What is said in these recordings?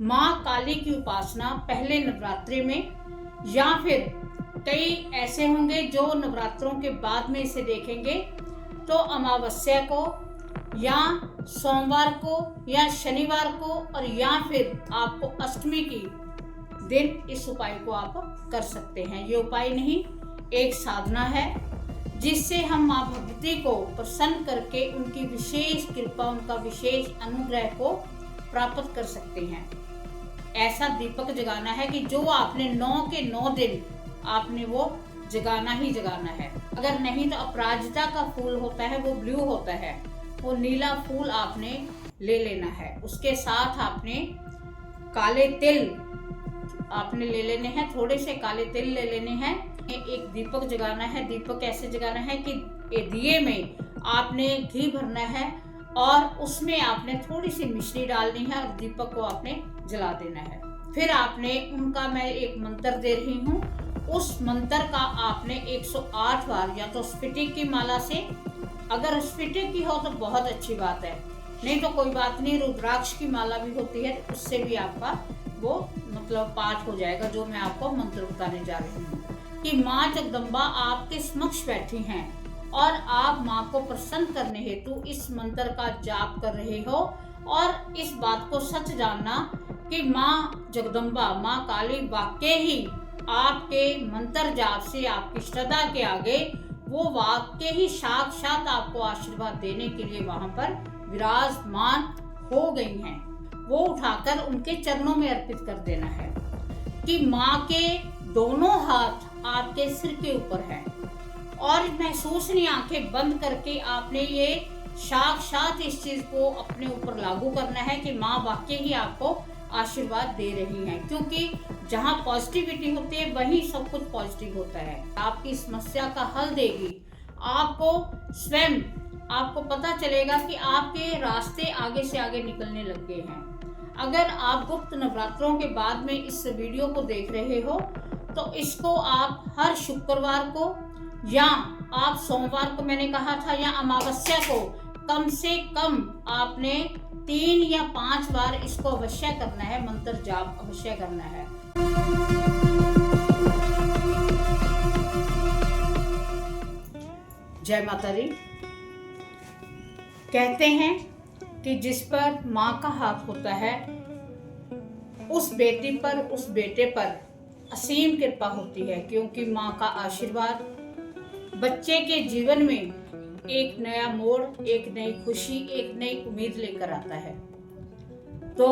माँ काली की उपासना पहले नवरात्रि में, या फिर कई ऐसे होंगे जो नवरात्रों के बाद में इसे देखेंगे, तो अमावस्या को या सोमवार को या शनिवार को, और या फिर आपको अष्टमी की दिन इस उपाय को आप कर सकते हैं। ये उपाय नहीं, एक साधना है जिससे हम माँ भगवती को प्रसन्न करके उनकी विशेष कृपा, उनका विशेष अनुग्रह को प्राप्त कर सकते हैं। ऐसा दीपक जगाना है कि जो आपने 9 के 9 दिन आपने वो जगाना ही जगाना है। अगर नहीं तो अपराजिता का फूल होता है, वो ब्लू होता है, वो नीला फूल आपने ले लेना है। उसके साथ आपने काले तिल आपने ले लेने हैं, थोड़े से काले तिल ले लेने हैं। एक दीपक जगाना है। दीपक ऐसे जगाना है कि दिए में आपने घी भरना है और उसमें आपने थोड़ी सी मिश्री डालनी है और दीपक को आपने जला देना है। फिर आपने उनका, मैं एक मंत्र दे रही हूँ, उस मंत्र का आपने 108 बार, या तो स्फटिक की माला से, अगर स्फटिक की हो तो बहुत अच्छी बात है, नहीं तो कोई बात नहीं, रुद्राक्ष की माला भी होती है, उससे भी आपका वो मतलब पाठ हो जाएगा। जो मैं आपको मंत्र बताने जा रही हूँ कि माँ जगदम्बा आपके समक्ष बैठी हैं और आप माँ को प्रसन्न करने हेतु इस मंत्र का जाप कर रहे हो। और इस बात को सच जानना कि माँ जगदम्बा, माँ काली वाकई ही आपके मंत्र जाप से, आपकी श्रद्धा के आगे वो वाकई ही साक्षात आपको आशीर्वाद देने के लिए वहां पर विराजमान हो गई हैं। वो उठाकर उनके चरणों में अर्पित कर देना है कि माँ के दोनों हाथ आपके सिर के ऊपर है, और महसूस नहीं, आंखें बंद करके आपने ये साक्षात इस चीज को अपने ऊपर लागू करना है कि माँ वाकई ही आपको आशीर्वाद दे रही हैं। क्योंकि जहाँ पॉजिटिविटी होती है वहीं सब कुछ पॉजिटिव होता है। आपकी समस्या का हल देगी। आपको स्वयं आपको पता चलेगा कि आपके रास्ते आगे से आगे निकलने लग गए हैं। अगर आप गुप्त नवरात्रों के बाद में इस वीडियो को देख रहे हो तो इसको आप हर शुक्रवार को, या आप सोमवार को मैंने कहा था, या अमावस्या को कम से कम आपने 3 या 5 बार इसको अवश्य करना है, मंत्र जाप अवश्य करना है। जय माता दी। कहते हैं कि जिस पर माँ का हाथ होता है उस बेटी पर, उस बेटे पर असीम कृपा होती है, क्योंकि माँ का आशीर्वाद बच्चे के जीवन में एक नया मोड़, एक नई खुशी, एक नई उम्मीद लेकर आता है। तो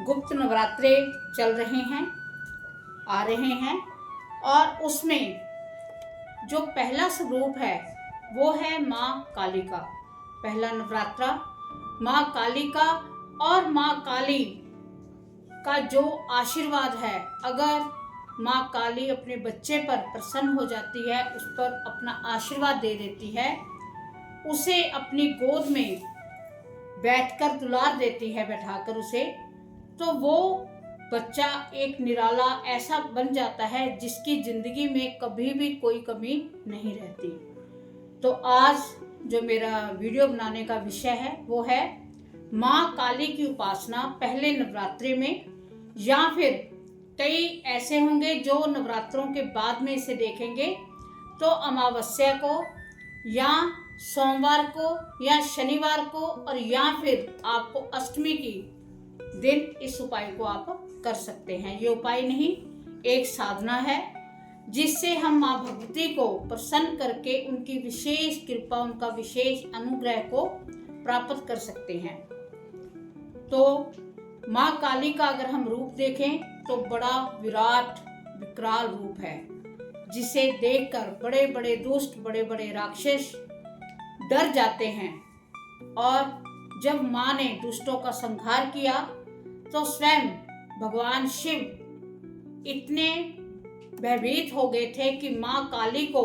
गुप्त नवरात्रे चल रहे हैं, आ रहे हैं, और उसमें जो पहला स्वरूप है वो है माँ काली का। पहला नवरात्रा माँ काली का, और माँ काली का जो आशीर्वाद है, अगर माँ काली अपने बच्चे पर प्रसन्न हो जाती है, उस पर अपना आशीर्वाद दे देती है, उसे अपनी गोद में बैठकर दुलार देती है, बैठाकर उसे, तो वो बच्चा एक निराला ऐसा बन जाता है जिसकी जिंदगी में कभी भी कोई कमी नहीं रहती। तो आज जो मेरा वीडियो बनाने का विषय है वो है माँ काली की उपासना पहले नवरात्रि में, या फिर कई ऐसे होंगे जो नवरात्रों के बाद में इसे देखेंगे, तो अमावस्या को या सोमवार को या शनिवार को, और या फिर आपको अष्टमी की दिन इस उपाय को आप कर सकते हैं। ये उपाय नहीं, एक साधना है जिससे हम माँ भगवती को प्रसन्न करके उनकी विशेष कृपा, उनका विशेष अनुग्रह को प्राप्त कर सकते हैं। तो माँ काली का अगर हम रूप देखें तो बड़ा विराट विकराल रूप है, जिसे देखकर बड़े बड़े दुष्ट, बड़े बड़े राक्षस डर जाते हैं। और जब माँ ने दुष्टों का संहार किया तो स्वयं भगवान शिव इतने भयभीत हो गए थे कि माँ काली को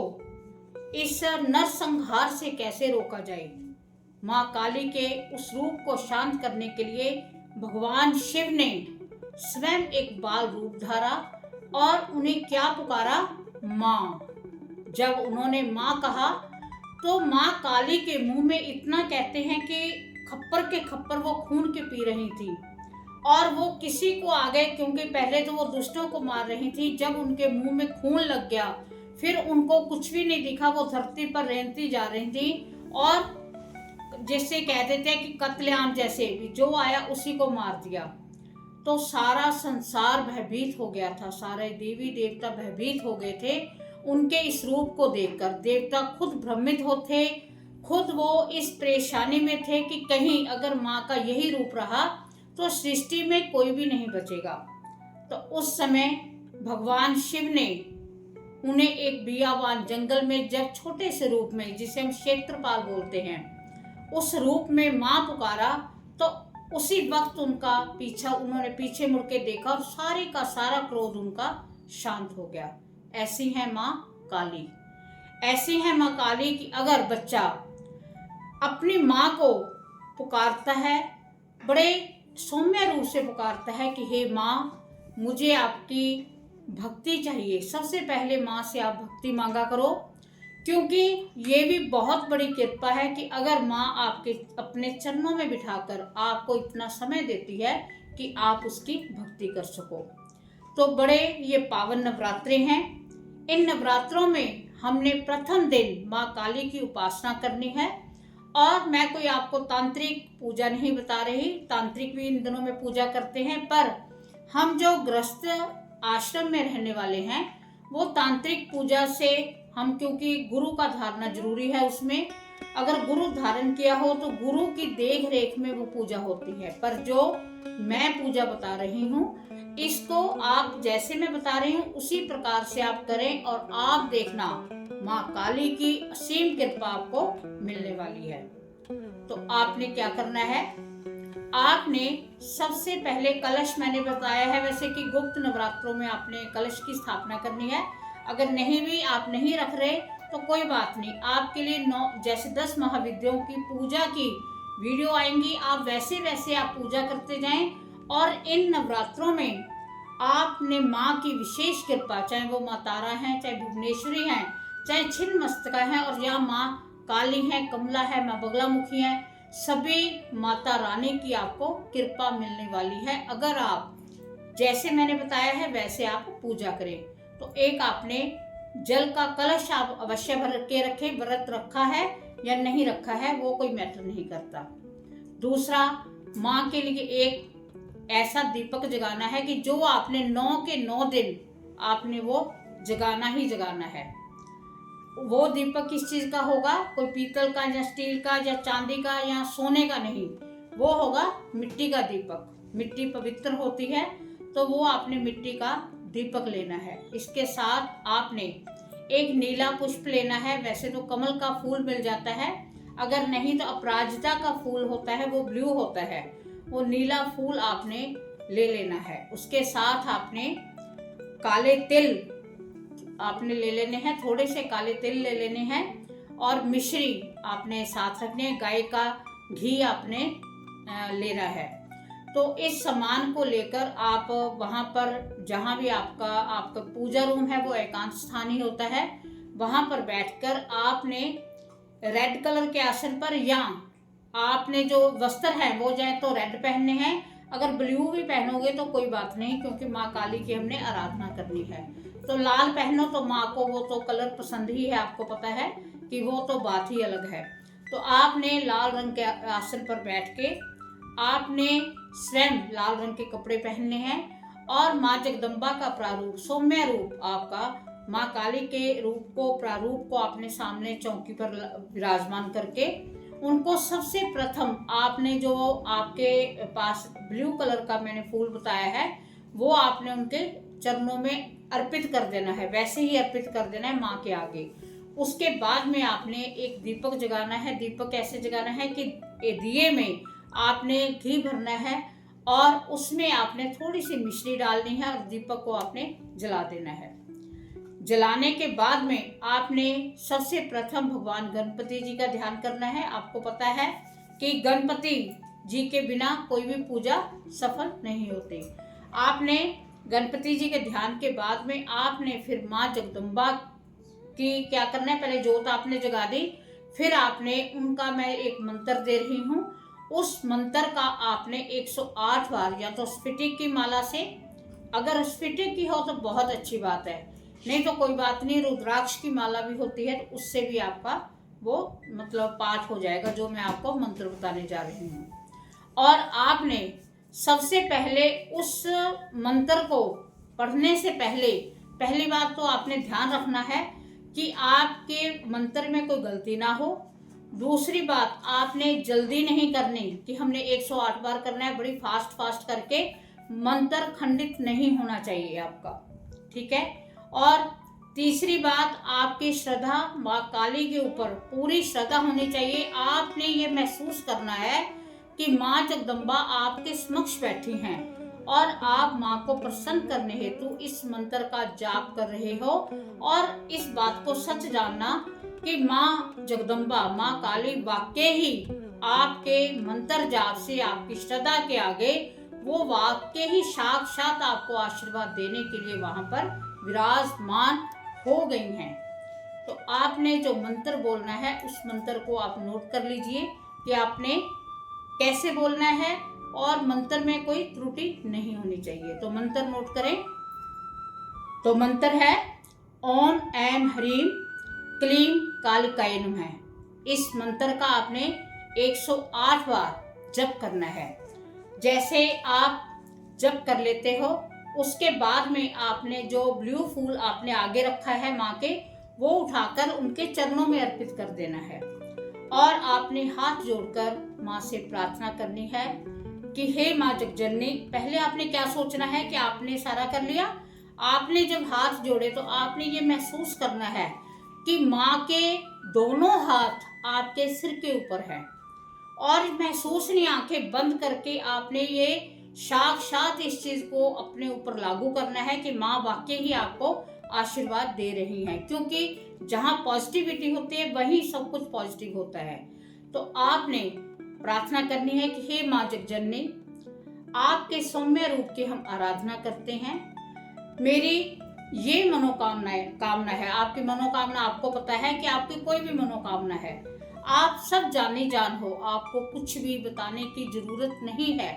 इस नरसंहार से कैसे रोका जाए। माँ काली के उस रूप को शांत करने के लिए भगवान शिव ने स्वयं एक बाल रूप धारा और उन्हें क्या पुकारा, माँ। जब उन्होंने माँ कहा तो माँ काली के मुंह में इतना कहते हैं कि खप्पर के खप्पर वो खून के पी रही थी, और वो किसी को आगे, क्योंकि पहले तो वो दुष्टों को मार रही थी, जब उनके मुंह में खून लग गया फिर उनको कुछ भी नहीं दिखा, वो धरती पर रेंगती जा रही थी और जैसे कह देते हैं कि कत्लेआम जैसे भी जो आया उसी को मार दिया। तो सारा संसार भयभीत हो गया था, सारे देवी देवता भयभीत हो गए थे उनके इस रूप को देखकर। देवता खुद भ्रमित होते, खुद वो इस परेशानी में थे कि कहीं अगर माँ का यही रूप रहा तो सृष्टि में कोई भी नहीं बचेगा। तो उस समय भगवान शिव ने उन्हें एक बियाबान जंगल में, जब छोटे से रूप में, जिसे हम क्षेत्रपाल बोलते हैं, उस रूप में माँ पुकारा, तो उसी वक्त उनका उन्होंने पीछे मुड़ के देखा और सारे का सारा क्रोध उनका शांत हो गया। ऐसी है माँ काली। ऐसी है माँ काली कि अगर बच्चा अपनी माँ को पुकारता है, बड़े सौम्य रूप से पुकारता है कि हे माँ, मुझे आपकी भक्ति चाहिए, सबसे पहले माँ से आप भक्ति मांगा करो, क्योंकि ये भी बहुत बड़ी कृपा है कि अगर माँ आपके अपने चरणों में बिठाकर आपको इतना समय देती है कि आप उसकी भक्ति कर सको। तो बड़े ये पावन नवरात्रे हैं। इन नवरात्रों में हमने प्रथम दिन माँ काली की उपासना करनी है। और मैं कोई आपको तांत्रिक पूजा नहीं बता रही, तांत्रिक भी इन दिनों में पूजा करते हैं, पर हम जो गृहस्थ आश्रम में रहने वाले हैं वो तांत्रिक पूजा से हम, क्योंकि गुरु का धारणा जरूरी है उसमें, अगर गुरु धारण किया हो तो गुरु की देख रेख में वो पूजा होती है। पर जो मैं पूजा बता रही हूँ इसको आप जैसे मैं बता रही हूँ उसी प्रकार से आप करें और आप देखना माँ काली की असीम कृपा आपको मिलने वाली है। तो आपने क्या करना है, आपने सबसे पहले कलश, मैंने बताया है वैसे कि गुप्त नवरात्रों में आपने कलश की स्थापना करनी है। अगर नहीं भी आप नहीं रख रहे तो कोई बात नहीं, आपके लिए जैसे 10 महाविद्याओं की पूजा की वीडियो आएंगी, आप वैसे वैसे आप पूजा करते जाएं। और इन नवरात्रों में आपने माँ की विशेष कृपा, चाहे वो माँ तारा हैं, चाहे भुवनेश्वरी हैं, चाहे छिन्नमस्तिका हैं, और या माँ काली हैं, कमला है, माँ बगलामुखी हैं, सभी माता रानी की आपको कृपा मिलने वाली है अगर आप जैसे मैंने बताया है वैसे आप पूजा करें। तो एक आपने जल का कलश आप अवश्य भर के रखें, व्रत रखा है या नहीं रखा है वो कोई मैटर नहीं करता। दूसरा, माँ के लिए एक ऐसा दीपक जगाना है कि जो आपने 9 के 9 दिन आपने वो जगाना ही जगाना है। वो दीपक किस चीज का होगा, कोई पीतल का या स्टील का या चांदी का या सोने का नहीं, वो होगा मिट्टी का दीपक। मिट्टी पवित्र होती है तो वो आपने मिट्टी का दीपक लेना है। इसके साथ आपने एक नीला पुष्प लेना है। वैसे तो कमल का फूल मिल जाता है, अगर नहीं तो अपराजिता का फूल होता है, वो ब्लू होता है, वो नीला फूल आपने ले लेना है। उसके साथ आपने काले तिल आपने ले लेने हैं, थोड़े से काले तिल ले लेने हैं और मिश्री आपने साथ रखने हैं, गाय का घी आपने लेना है। तो इस सामान को लेकर आप वहाँ पर जहाँ भी आपका पूजा रूम है वो एकांत स्थान ही होता है, वहाँ पर बैठकर आपने रेड कलर के आसन पर, या आपने जो वस्त्र है वो चाहे तो रेड पहनने हैं, अगर ब्लू भी पहनोगे तो कोई बात नहीं, क्योंकि माँ काली की हमने आराधना करनी है। तो लाल पहनो तो माँ को वो तो कलर पसंद ही है, आपको पता है कि वो तो बात ही अलग है। तो आपने लाल रंग के आसन पर बैठ के आपने स्वयं लाल रंग के कपड़े पहनने हैं और माँ जगदम्बा का प्रारूप, सौम्य रूप आपका, माँ काली के रूप को, प्रारूप को आपने सामने चौकी पर विराजमान करके उनको सबसे प्रथम आपने जो आपके पास ब्लू कलर का मैंने फूल बताया है वो आपने उनके चरणों में अर्पित कर देना है, वैसे ही अर्पित कर देना है माँ के आगे। उसके बाद में आपने एक दीपक जगाना है। दीपक ऐसे जगाना है कि दिए में आपने घी भरना है और उसमें आपने थोड़ी सी मिश्री डालनी है और दीपक को आपने जला देना है। जलाने के बाद में आपने सबसे प्रथम भगवान गणपति जी का ध्यान करना है। आपको पता है कि गणपति जी के बिना कोई भी पूजा सफल नहीं होती। आपने गणपति जी के ध्यान के बाद में आपने फिर माँ जगदम्बा की क्या करना है, पहले जोत आपने जगा दी, फिर आपने उनका मैं एक मंत्र दे रही हूँ उस मंत्र का आपने 108 बार या तो स्फटिक की माला से, अगर स्फटिक की हो तो बहुत अच्छी बात है, नहीं तो कोई बात नहीं, रुद्राक्ष की माला भी होती है तो उससे भी आपका वो मतलब पाठ हो जाएगा, जो मैं आपको मंत्र बताने जा रही हूँ। और आपने सबसे पहले उस मंत्र को पढ़ने से पहले पहली बात तो आपने ध्यान रखना है कि आपके मंत्र में कोई गलती ना हो। दूसरी बात, आपने जल्दी नहीं करनी कि हमने 108 बार करना है, बड़ी फास्ट करके मंत्र खंडित नहीं होना चाहिए आपका, ठीक है। और तीसरी बात, आपकी श्रद्धा माँ काली के ऊपर पूरी श्रद्धा होनी चाहिए। आपने ये महसूस करना है कि माँ जगदम्बा आपके समक्ष बैठी हैं और आप माँ को प्रसन्न करने हेतु इस मंत्र का जाप कर रहे हो। और इस बात को सच जानना कि माँ जगदम्बा, माँ काली वाकई ही आपके मंत्र जाप से, आपकी श्रद्धा के आगे वो वाकई ही साक्षात आपको आशीर्वाद देने के लिए वहां पर विराजमान हो गई हैं। तो आपने जो मंत्र बोलना है उस मंत्र को आप नोट कर लीजिए कि आपने कैसे बोलना है और मंत्र में कोई त्रुटि नहीं होनी चाहिए। तो मंत्र नोट करें। तो मंत्र है ओम ऐम ह्रीम क्लीम कालिकाय नमः। इस मंत्र का आपने 108 बार जप करना है। जैसे आप जप कर लेते हो, उसके बाद में आपने जो ब्लू फूल आपने आगे रखा है माँ के, वो उठाकर उनके चरणों में अर्पित कर देना है। और आपने हाथ जोड़कर माँ से प्रार्थना करनी है कि हे माँ जगजननी। पहले आपने क्या सोचना है कि आपने सारा कर लिया। आपने जब हाथ जोड़े तो आपने ये महसूस करना है कि माँ के दोनों हाथ आपके सिर के ऊपर है, और महसूस नहीं, आंखें बंद करके आपने ये साक्षात इस चीज को अपने ऊपर लागू करना है कि माँ वाकई ही आपको आशीर्वाद दे रही हैं, क्योंकि जहाँ पॉजिटिविटी होती है वहीं सब कुछ पॉजिटिव होता है। तो आपने प्रार्थना करनी है कि हे माँ जगजननी, आपके सौम्य रूप की हम आराधना करते हैं। मेरी ये कामना है। आपकी मनोकामना, आपको पता है कि आपकी कोई भी मनोकामना है, आप सब जाने जान हो, आपको कुछ भी बताने की जरूरत नहीं है।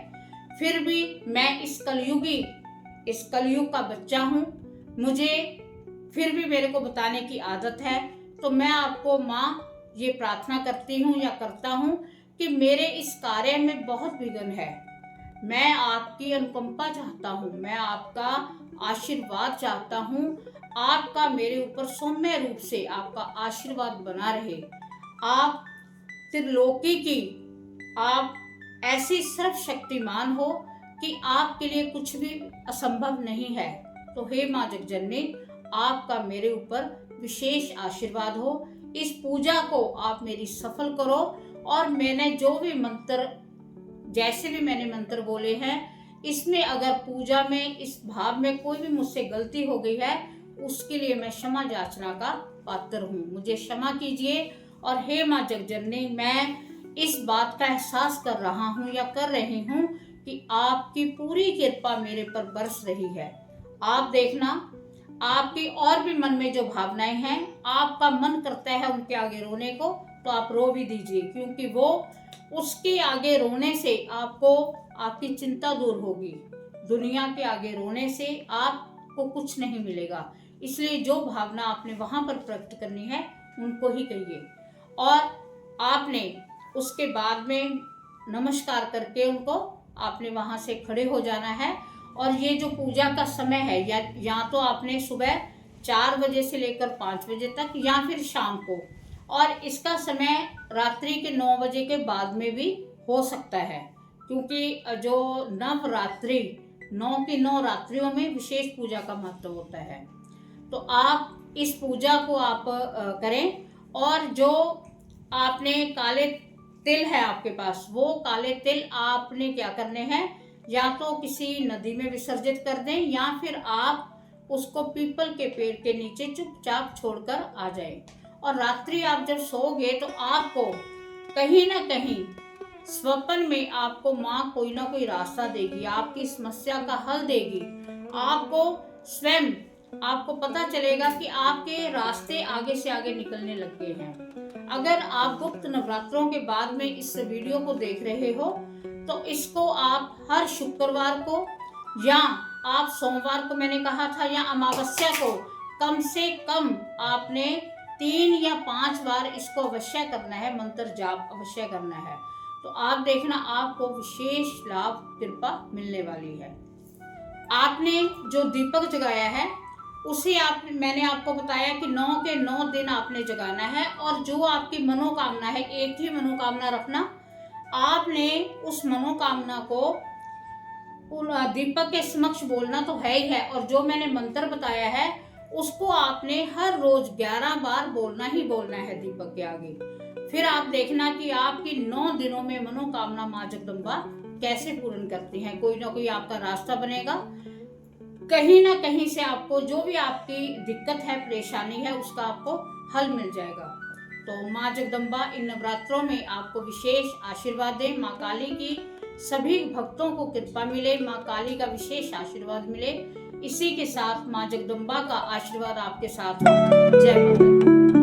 फिर भी मैं इस कलयुग का बच्चा हूँ, मुझे फिर भी मेरे को बताने की आदत है। तो मैं आपको माँ ये प्रार्थना करती हूँ या करता हूँ कि मेरे इस कार्य में बहुत विघ्न है। मैं आपकी अनुकंपा चाहता हूँ, मैं आपका आशीर्वाद चाहता हूँ। आपका मेरे ऊपर सौम्य रूप से आपका आशीर्वाद बना रहे। आप त्रिलोकी की, आप ऐसी सर्वशक्तिमान हो कि आपके लिए कुछ भी असंभव नहीं है। तो हे माँ जगजननी, आपका मेरे ऊपर विशेष आशीर्वाद हो। इस पूजा को आप मेरी सफल करो, और मैंने जो भी मंत्र, जैसे भी मैंने मंत्र बोले हैं, इसमें अगर पूजा में इस भाव में कोई भी मुझसे गलती हो गई है, उसके लिए मैं क्षमा याचना का पात्र हूँ, मुझे क्षमा कीजिए। और हे माँ जगजननी, मैं इस बात का एहसास कर रहा हूँ या कर रही हूँ कि आपकी पूरी कृपा मेरे पर बरस रही है। आप देखना, आपकी और भी मन में जो भावनाएं हैं, आपका मन करता है उनके आगे रोने को, तो आप रो भी दीजिए, क्योंकि वो उसके आगे रोने से आपको आपकी चिंता दूर होगी। दुनिया के आगे रोने से आपको कुछ नहीं मिलेगा। इसलिए जो भावना आपने वहां पर प्रकट करनी है उनको ही कहिए। और आपने उसके बाद में नमस्कार करके उनको आपने वहां से खड़े हो जाना है। और ये जो पूजा का समय है, या तो आपने सुबह 4 बजे से लेकर 5 बजे तक, या फिर शाम को, और इसका समय रात्रि के 9 बजे के बाद में भी हो सकता है, क्योंकि जो नवरात्रि 9 की 9 रात्रियों में विशेष पूजा का महत्व होता है। तो आप इस पूजा को आप करें। और जो आपने काले तिल है आपके पास, वो काले तिल आपने क्या करने हैं, या तो किसी नदी में विसर्जित कर दें, या फिर आप उसको पीपल के पेड़ के नीचे चुपचाप छोड़कर आ जाएं। और रात्रि आप जब सोओगे तो आपको कहीं ना कहीं स्वप्न में आपको माँ कोई ना कोई रास्ता देगी, आपकी समस्या का हल देगी। आपको स्वयं आपको पता चलेगा कि आपके रास्ते आगे से आगे निकलने लग गए हैं। अगर आप गुप्त नवरात्रों के बाद में इस वीडियो को देख रहे हो तो इसको आप हर शुक्रवार को या आप सोमवार को, मैंने कहा था, या अमावस्या को कम से कम आपने 3 या 5 बार इसको अवश्य करना है, मंत्र जाप अवश्य करना है। तो आप देखना आपको विशेष लाभ कृपा मिलने वाली है। आपने जो दीपक जगाया है उसे मैंने आपको बताया कि 9 के 9 दिन आपने जगाना है, और जो आपकी मनोकामना है, एक ही मनोकामना रखना। आपने उस मनोकामना को दीपक के समक्ष बोलना तो है ही है, और जो मैंने मंत्र बताया है उसको आपने हर रोज 11 बार बोलना ही बोलना है दीपक के आगे। फिर आप देखना कि आपकी 9 दिनों में मनोकामना माँ जगदम्बा कैसे पूर्ण करती हैं। कोई ना कोई आपका रास्ता बनेगा, कहीं ना कहीं से आपको जो भी आपकी दिक्कत है, परेशानी है, उसका आपको हल मिल जाएगा। तो माँ जगदम्बा इन नवरात्रों में आपको विशेष आशीर्वाद दे। माँ काली की सभी भक्तों को कृपा मिले, माँ काली का विशेष आशीर्वाद मिले। इसी के साथ माँ जगदम्बा का आशीर्वाद आपके साथ हो। जय माता दी।